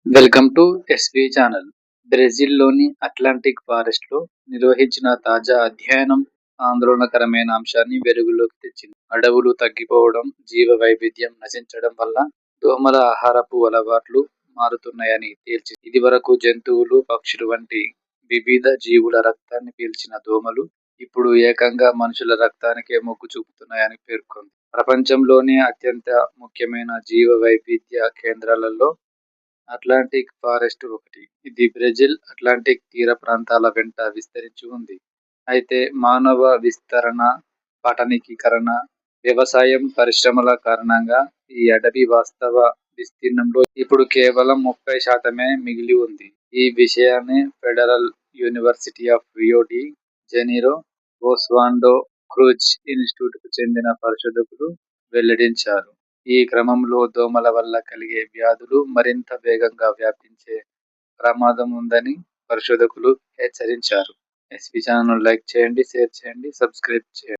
Welcome to SV channel. బ్రెజిల్‌లోని Atlantic ఫారెస్ట్‌లో నిర్వహించిన తాజా అధ్యయనం ఆందోళనకరమైన అంశాన్ని వెలుగులోకి తెచ్చింది. అడవులు తగ్గిపోవడం, జీవ వైవిధ్యం నశించడం వల్ల దోమల ఆహారపు అలవాట్లు మారుతున్నాయని తేల్చింది. ఇదివరకు జంతువులు, పక్షులు వంటి వివిధ జీవుల రక్తాన్ని పీల్చిన దోమలు ఇప్పుడు ఏకంగా మనుషుల రక్తానికే మొగ్గు చూపుతున్నాయని పేర్కొంది. ప్రపంచంలోనే అత్యంత ముఖ్యమైన జీవ వైవిధ్య కేంద్రాలలో అట్లాంటిక్ ఫారెస్ట్ ఒకటి. ఇది బ్రెజిల్ అట్లాంటిక్ తీర ప్రాంతాల వెంట విస్తరించి ఉంది. అయితే మానవ విస్తరణ, పట్టణీకరణ, వ్యవసాయం, పరిశ్రమల కారణంగా ఈ అడవి వాస్తవ విస్తీర్ణంలో ఇప్పుడు కేవలం 30% మిగిలి ఉంది. ఈ విషయాన్ని Federal University of Rio de Janeiro, Oswaldo Cruz ఇన్స్టిట్యూట్‌కు చెందిన పరిశోధకులు వెల్లడించారు. ఈ క్రమంలో దోమల వల్ల కలిగే వ్యాధులు మరింత వేగంగా వ్యాపించే ప్రమాదం ఉందని పరిశోధకులు హెచ్చరించారు. ఎస్వి ఛానల్ లైక్ చేయండి, షేర్ చేయండి, సబ్స్క్రైబ్ చేయండి.